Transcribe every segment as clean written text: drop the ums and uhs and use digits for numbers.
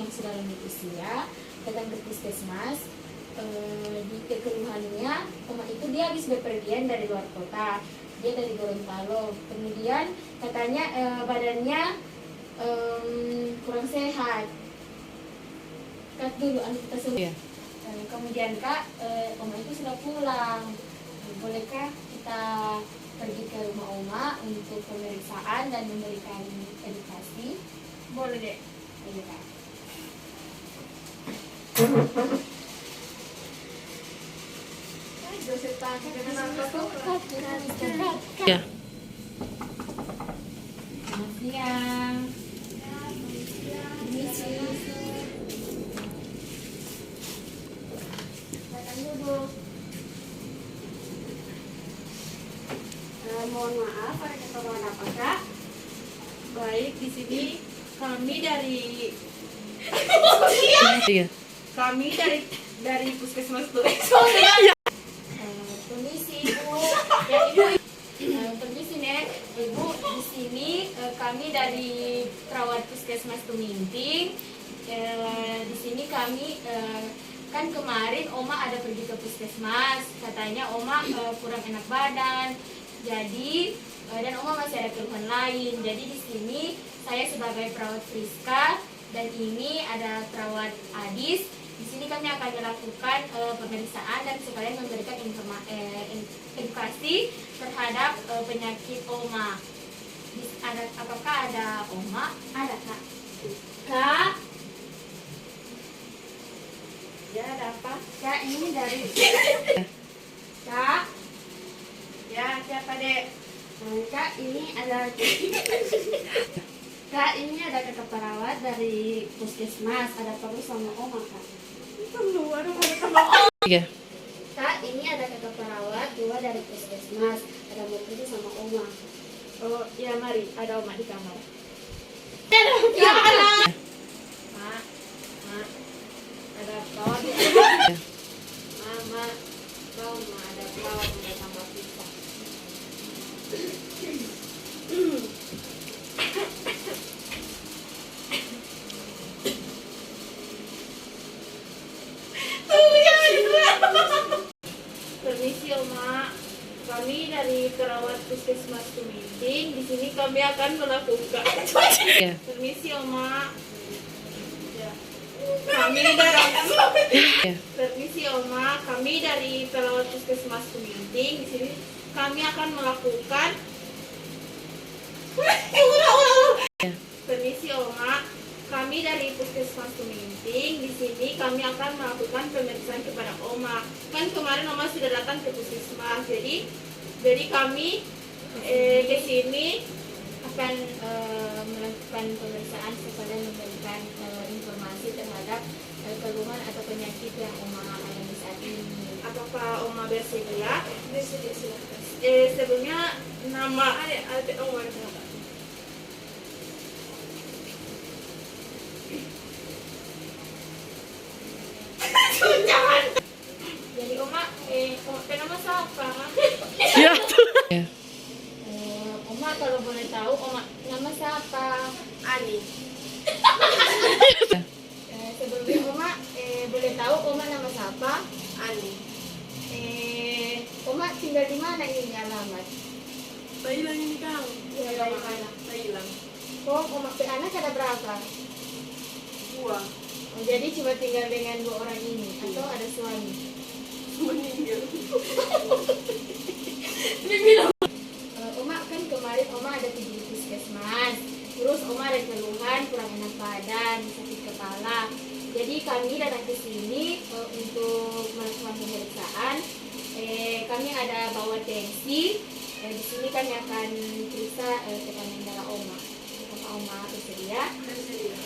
yang sudah lanjut usia datang ke puskesmas. Di keluhannya oma itu dia habis bepergian dari luar kota, dia dari Gorontalo, kemudian katanya badannya kurang sehat. Kat dulu kita semua. Kemudian kak, oma itu sudah pulang. Bolehkah kita pergi ke rumah oma untuk pemeriksaan dan memberikan edukasi? Boleh deh. Iya kak. Ya. Selamat siang. Misi. Datang duduk. Mohon maaf, ada keperluan apa kak? Baik, di sini kami dari Iya. dari puskesmas tuh. Permisi ibu. Ya ibu. Permisi nek. Ibu di sini kami dari perawat puskesmas Tuminting. Di sini kami kan kemarin oma ada pergi ke puskesmas, katanya oma kurang enak badan. Jadi dan oma masih ada keluhan lain. Jadi di sini saya sebagai perawat Friska dan ini ada perawat Adis. Di sini kami akan melakukan pemeriksaan dan sekalian memberikan edukasi terhadap penyakit oma. Apakah ada oma? Ada kak. Kak? Ya ada apa? Kak ini dari Kak? Ya siapa dek? Kak ini ada Kak ini ada kakak perawat dari puskesmas, ada perlu sama oma kak. Iya. Kak ini ada kakak perawat dua dari puskesmas, ada mau pergi sama oma. Oh ya mari, ada oma di kamar. Ya, Mak, mak, ada perawat di Iya. Mama, kau ma ada perawat mau tambah pizza. Permisi oma, kami dari perawat puskesmas Tuminting. Di sini kami akan melakukan. Iya. Permisi oma. Ya. Kami dari Iya. Permisi oma, kami dari perawat puskesmas Tuminting. Di sini kami akan melakukan. Iya. Permisi oma, kami dari puskesmas Tuminting. Di sini kami akan melakukan pemeriksaan kepada oma. Kan kemarin oma sudah datang ke puskesmas, jadi kami ke sini Akan melakukan pemeriksaan sekalian memberikan informasi terhadap keluhan atau penyakit yang oma alami saat ini. apakah oma bersedia? Bersedia silakan. Sebelumnya nama ada oma. Jadi oma, nama siapa? Iya. Iya. Oma kalau boleh tahu, oma nama siapa? Ani. Sebelumnya oma boleh tahu oma nama siapa? Ani. Oma tinggal di mana ini alamat? Thailand ini kang. Ya, dari mana? Thailand. Oh, oma anak ada berapa? Dua. Oh, jadi cuma tinggal dengan dua orang ini atau ada suami? Meninggal. Oma kan kemarin oma ada pergi di puskesmas, terus oma ada keluhan kurang enak badan, sakit kepala. Jadi kami datang ke sini untuk melakukan pemeriksaan. Kami ada bawa tensi. Di sini kami akan periksa tekanan darah oma. Apakah oma bersedia? Bersedia.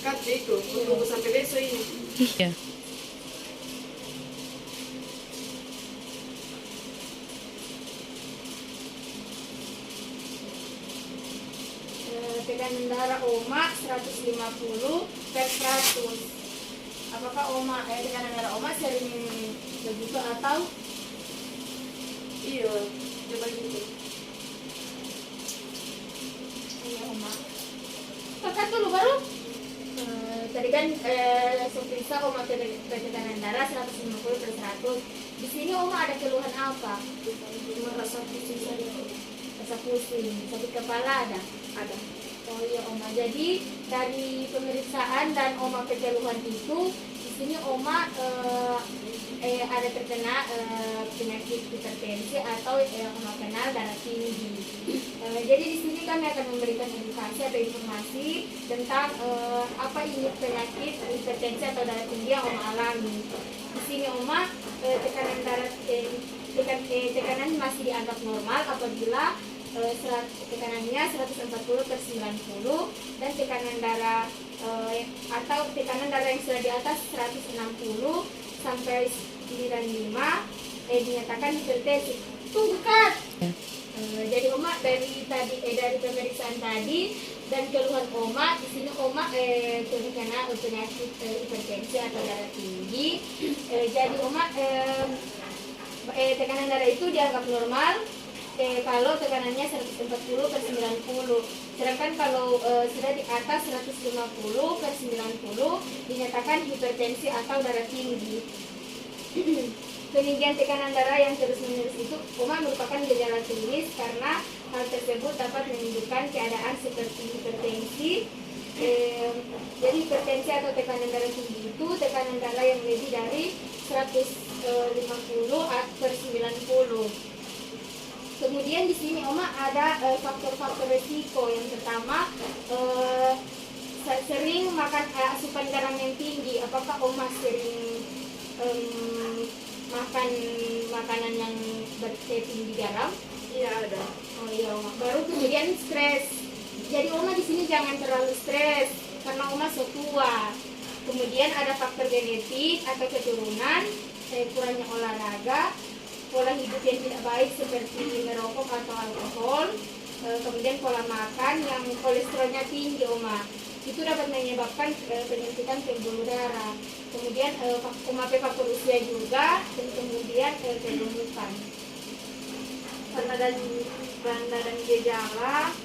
Kat itu, tunggu sampai besok ini. Iya. tekanan darah Oma 150 per 100. Apakah tekanan darah Oma sering begitu atau? Iya, coba gitu. Iya Oma. Kakak dulu baru. Tadi kan seperti Oma tekanan darah 150 per 100. Di sini Oma ada keluhan apa? Merasa pusing saja. Rasa pusing, sakit kepala ada? Ada. Oh iya Oma. Jadi dari pemeriksaan dan Oma keluhan itu, di sini Oma ada terkena penyakit hipertensi atau yang Oma kenal darah tinggi. Jadi di sini kami akan memberikan edukasi atau informasi tentang apa ini penyakit hipertensi atau darah tinggi yang Oma alami. Di sini Oma tekanan darah tekanan masih dianggap normal apabila tekanannya 140 per 90 dan tekanan darah atau tekanan darah yang sudah di atas 160 sampai 95 dinyatakan hipertensi. Tunggu Kak. Jadi Oma dari pemeriksaan tadi dan keluhan Oma, di sini Oma terkena penyakit hipertensi atau darah tinggi. Jadi Oma tekanan darah itu dianggap normal kalau tekanannya 140 per 90. Sedangkan kalau sudah di atas 150 per 90 dinyatakan hipertensi atau darah tinggi. Peninggian tekanan darah yang terus-menerus itu Oma merupakan gejala klinis karena hal tersebut dapat menunjukkan keadaan seperti hipertensi. Jadi hipertensi atau tekanan darah tinggi itu tekanan darah yang lebih dari 150 per 90. Kemudian di sini Oma ada faktor-faktor resiko. Yang pertama sering makan asupan garam yang tinggi. Apakah Oma sering makan makanan yang bertinggi garam? Iya ada. Oh iya Oma. Baru kemudian stres. Jadi Oma di sini jangan terlalu stres karena Oma tua. Kemudian ada faktor genetik atau keturunan, kurangnya olahraga, pola hidup yang tidak baik seperti merokok atau alkohol, kemudian pola makan yang kolesterolnya tinggi Oma. Itu dapat menyebabkan penyempitan pembuluh darah. Kemudian faktor usia juga, dan kemudian kegemukan. Tanda dan gejala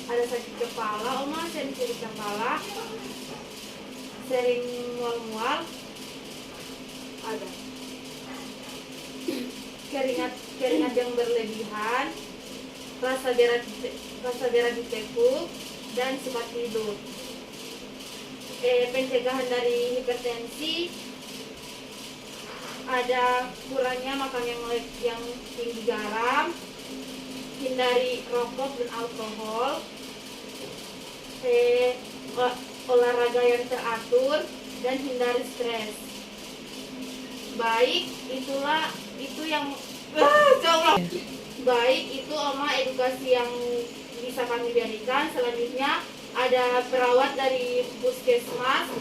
ada sakit kepala, Oma sering sakit kepala, sering mual-mual, ada keringat yang berlebihan, rasa berat di tekuk, dan suka tidur. Pencegahan dari hipertensi ada kurangnya makan yang tinggi garam, hindari rokok dan alkohol, olahraga yang teratur, dan hindari stres. Baik itu Oma edukasi yang bisa kami berikan. Selanjutnya ada perawat dari puskesmas.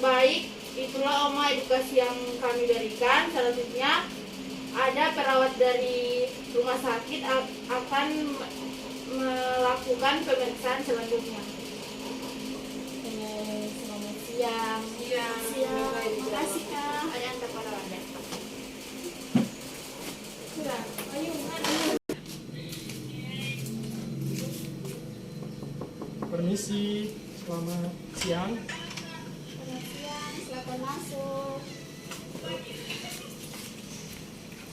Baik, itulah Oma edukasi yang kami berikan. Selanjutnya ada perawat dari rumah sakit akan melakukan pemeriksaan selanjutnya. Selamat siang. Siang. Terima kasih Kak. Ada yang kepada Anda. Sudah. Ayo. Permisi, selamat siang. Selamat siang. Silakan masuk.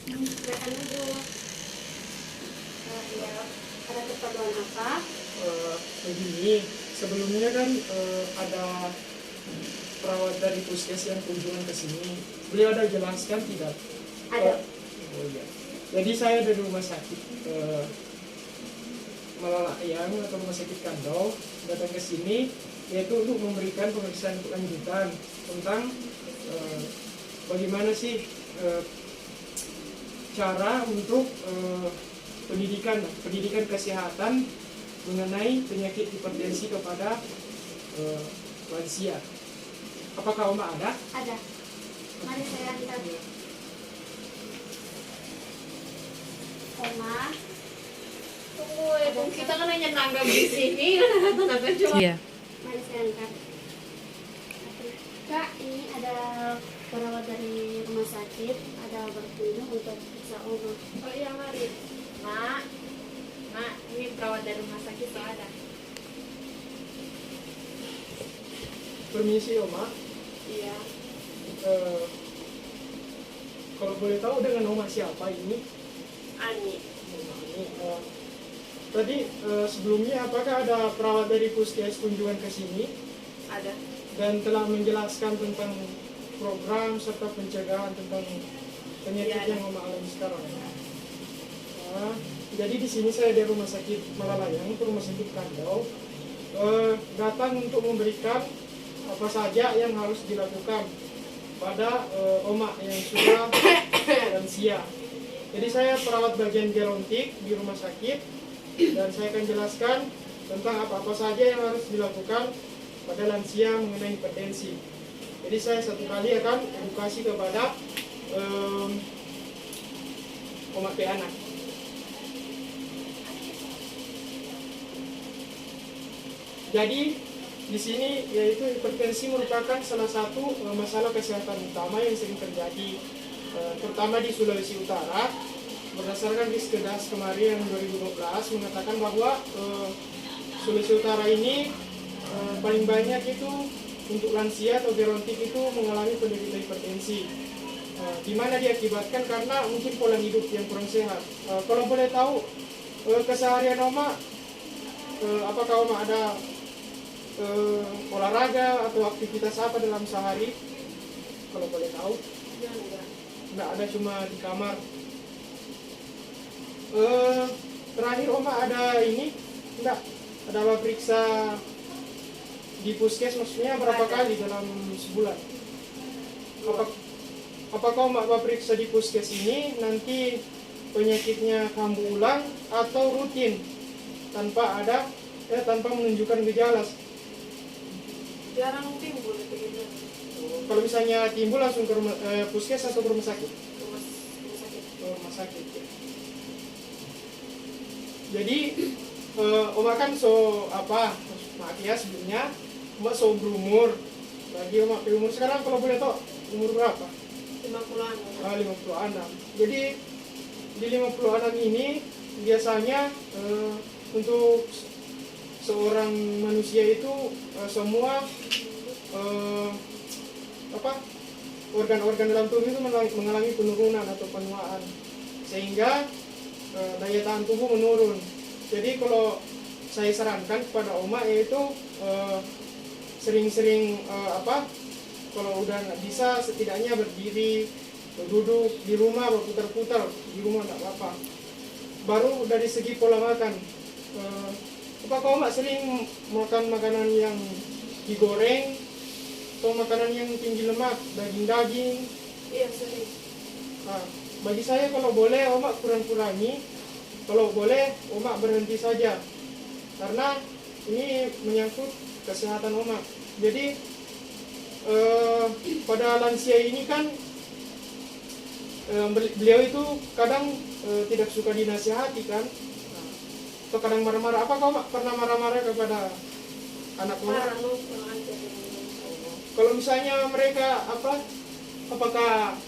Silakan duduk. Ya, ada keperluan apa? Begini, sebelumnya kan ada perawat dari puskes yang kunjungan ke sini. Beliau ada jelaskan tidak? Ada. Oh iya. Jadi saya dari rumah sakit Malalayang atau rumah sakit Kandau datang ke sini yaitu untuk memberikan pemeriksaan lanjutan tentang bagaimana sih cara untuk pendidikan kesehatan mengenai penyakit hipertensi kepada lansia. Apakah Oma ada? Ada. Mari saya lihat. Oma. Tunggu, kita kan hanya nanggap di sini, tenaga cuma. Iya. Mari saya angkat. Kak, ini ada perawat dari rumah sakit, ada berkunjung untuk periksa Oma. Oh iya, mari. Mak, ini perawat dari rumah sakit tuh ada. Permisi Oma. Iya. Kalau boleh tahu dengan Oma siapa ini? Ani. Tadi sebelumnya apakah ada perawat dari puskes kunjungan ke sini Ada. dan telah menjelaskan tentang program serta pencegahan tentang penyakit Iya, yang Oma alami sekarang? Jadi di sini saya dari Rumah Sakit Malalayang, Rumah Sakit Kandau, datang untuk memberikan apa saja yang harus dilakukan pada Oma yang sudah lansia. Jadi saya perawat bagian gerontik di rumah sakit dan saya akan jelaskan tentang apa-apa saja yang harus dilakukan pada lansia mengenai hipertensi. Jadi saya satu kali akan edukasi kepada Oma P anak. Jadi di sini yaitu hipertensi merupakan salah satu masalah kesehatan utama yang sering terjadi terutama di Sulawesi Utara. Berdasarkan Riskedas kemarin yang 2012 mengatakan bahwa Sulawesi Utara ini paling banyak itu untuk lansia atau gerontik itu mengalami penderita hipertensi. Di mana diakibatkan karena mungkin pola hidup yang kurang sehat. Kalau boleh tahu keseharian Oma, apakah Oma ada olahraga atau aktivitas apa dalam sehari? Kalau boleh tahu? Enggak ada, cuma di kamar. Terakhir Oma ada ini? Enggak, ada apa periksa di puskes, maksudnya berapa kali dalam sebulan? Apakah Oma periksa di puskes ini nanti penyakitnya kambuh ulang atau rutin tanpa menunjukkan gejala? Jarang timbul begitu. Kalau misalnya timbul langsung ke puskes atau ke rumah sakit? Rumah sakit. Ke rumah sakit. Ya. Jadi Oma kan maaf ya sebelumnya Oma berumur. Bagi Oma umur sekarang kalau boleh tahu umur berapa? 50-an. 56. Jadi di 56 ini biasanya untuk seorang manusia itu semua organ-organ dalam tubuh itu mengalami penurunan atau penuaan, sehingga daya tahan tubuh menurun. Jadi kalau saya sarankan kepada Oma yaitu sering-sering kalau udah nggak bisa setidaknya berdiri, duduk di rumah, berputar-putar di rumah nggak apa-apa. Baru dari segi pola makan, apakah Oma sering makan makanan yang digoreng atau makanan yang tinggi lemak, daging-daging? Iya, sering. Nah, bagi saya kalau boleh Oma kurang-kurangi, kalau boleh Oma berhenti saja, karena ini menyangkut kesehatan Oma. Jadi pada lansia ini kan beliau itu kadang tidak suka dinasihati kan, atau kadang marah-marah. Apakah Oma pernah marah-marah kepada anak Oma? Kalau misalnya mereka apakah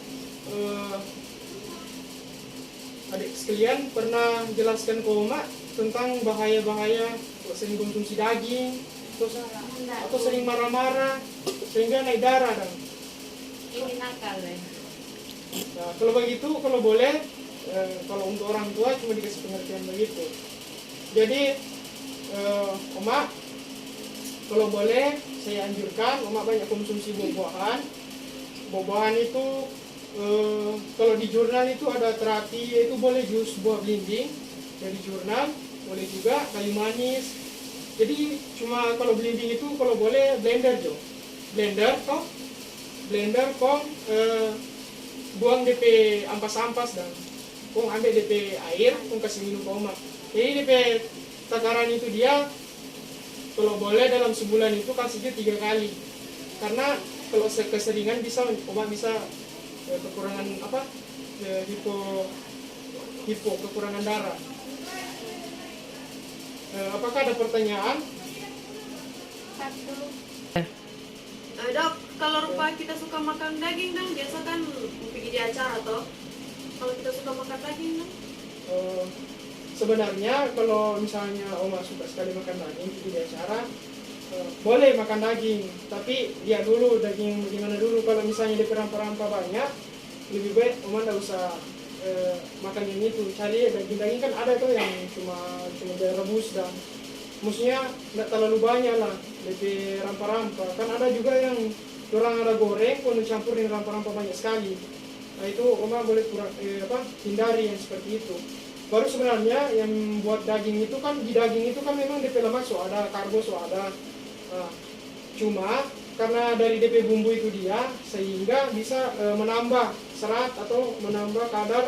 adik sekalian pernah jelaskan ke Oma tentang bahaya-bahaya sering konsumsi daging atau sering marah-marah sehingga naik darah dan Ini nakal ya. nah, kalau begitu kalau boleh kalau untuk orang tua cuma dikasih pengertian begitu. Jadi Oma kalau boleh saya anjurkan Oma banyak konsumsi buah-buahan. Buah-buahan itu kalau di jurnal itu ada terapi, yaitu boleh jus buah belimbing dari jurnal, boleh juga kayu manis. Jadi cuma kalau belimbing itu kalau boleh blender buang DP ampas-ampas dan kong ambil DP air, kong kasih minum ke Oma. Jadi DP takaran itu dia kalau boleh dalam sebulan itu kasihnya 3 kali. Karena kalau keseringan Oma bisa kekurangan hipo, kekurangan darah. Apakah ada pertanyaan? Dok, kalau rupa kita suka makan daging dong, biasa kan pergi di acara toh. Kalau kita suka makan daging dong. Sebenarnya kalau misalnya Oma suka sekali makan daging di acara, boleh makan daging, tapi lihat dulu daging bagaimana dulu. Kalau misalnya di rempah-rempah banyak, lebih baik Oma tidak usah makan yang itu. Cari daging-daging kan ada tuh yang cuma direbus dan maksudnya tidak terlalu banyak lah lebih rempah-rempah. Kan ada juga yang orang ada goreng pun campur dengan rempah-rempah banyak sekali. Nah itu Oma boleh hindari yang seperti itu. Baru sebenarnya yang buat daging itu kan, di daging itu kan memang DP lemak so ada, karbo so ada. Nah, cuma karena dari DP bumbu itu dia sehingga bisa menambah serat atau menambah kadar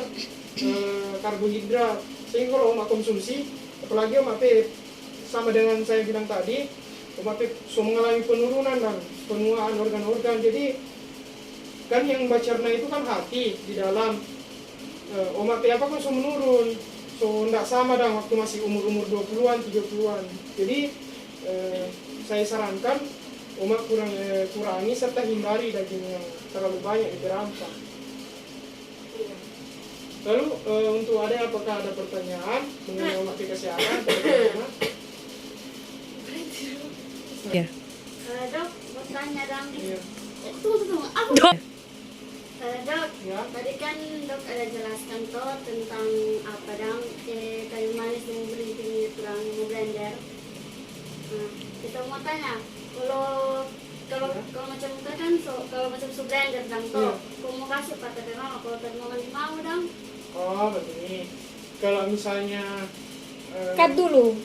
karbohidrat. Sehingga kalau Oma konsumsi, apalagi Oma sama dengan saya bilang tadi, Oma so mengalami penurunan dan penuaan organ-organ. Jadi kan yang bacarna itu kan hati di dalam. Oma apa kan so menurun, so tidak sama dan waktu masih umur 20-an, 30-an. Jadi saya sarankan Oma kurangi serta hindari daging yang terlalu banyak di rempah. Lalu untuk apakah ada pertanyaan mengenai Oma kesehatan? Ya. Dok, mau tanya dong. Iya. Tunggu. Aku Dok. Dok, Ya. tadi kan dok ada jelaskan toh tentang apa dong kayu manis yang berinti kurang blender. Nah, kita mau tanya, kalau macam itu kan kalau macam blender dong toh, kau mau kasih apa tadi mama? Kalau tadi mama mau dong. Oh begini, kalau misalnya Cut dulu.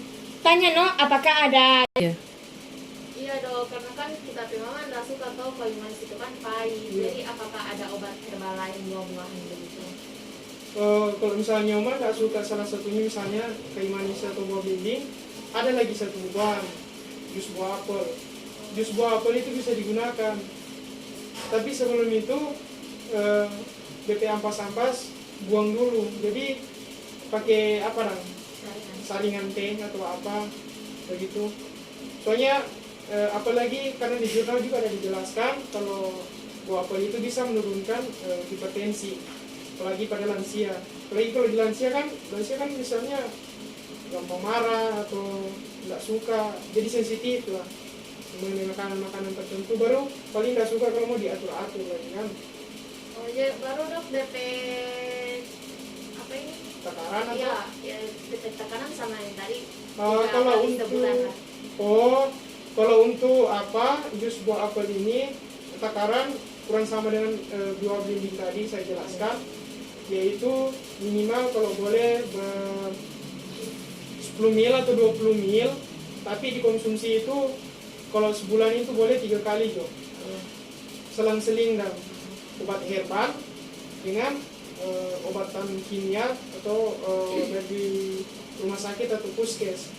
Tanya no, apakah ada? Ya. Iya dok, karena kan kita memang nggak suka tahu kayu manis itu kan pahit. Jadi apakah ada obat herbal lain buah-buahan begitu? kalau misalnya Oma nggak suka salah satunya misalnya kayu manis atau buah belimbing, ada lagi satu buah, jus buah apel. Jus buah apel itu bisa digunakan. Tapi sebelum itu BP ampas-ampas buang dulu. Jadi pakai apa dong? Saringan teh atau apa begitu. Soalnya apalagi karena di jurnal juga ada dijelaskan kalau buah apel itu bisa menurunkan hipertensi, apalagi pada lansia. Apalagi kalau di lansia kan misalnya gampang marah atau tidak suka, jadi sensitif lah mengenai makanan-makanan tertentu. Baru paling tidak suka kalau mau diatur-atur lagi kan. Oh iya, baru dok DP apa ini? Takaran atau? Iya, ya, DP tekanan sama yang tadi. Kalau kali untuk sebulan lah. kalau untuk jus buah apel ini takaran kurang sama dengan buah belimbing tadi saya jelaskan, yaitu minimal kalau boleh 10 ml atau 20 ml, tapi dikonsumsi itu kalau sebulan itu boleh 3 kali Jo. Selang-seling dan obat herbal dengan obatan kimia atau dari rumah sakit atau puskes.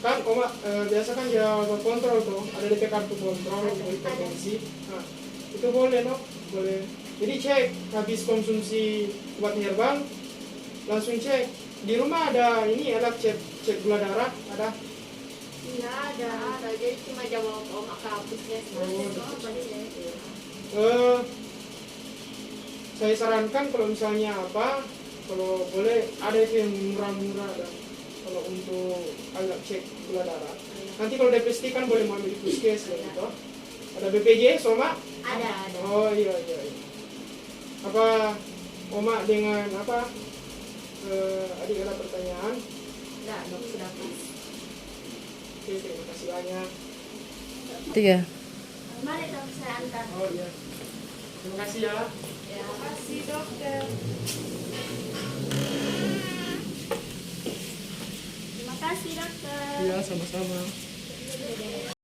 Kan Oma biasa kan ya kontrol tuh, ada DP kartu kontrol untuk hipertensi. Nah, itu boleh no, boleh. Jadi cek habis konsumsi obat herbal, langsung cek di rumah ada ini alat cek gula darah ada. Iya ada. Jadi cuma jawab oma ke puskes. Saya sarankan kalau misalnya kalau boleh ada itu yang murah-murah dan kalau untuk agak cek gula darah. Nanti kalau DPST kan boleh mau ambil di puskes gitu. Ada BPJS Oma? Ada. Oh iya. Apa Oma dengan adik ada pertanyaan? Enggak dok, sudah pas. Oke, terima kasih banyak. 3. Mari dok saya antar. Oh iya. Terima kasih ya. Terima kasih dokter. Terima kasih dokter. Iya, sama-sama.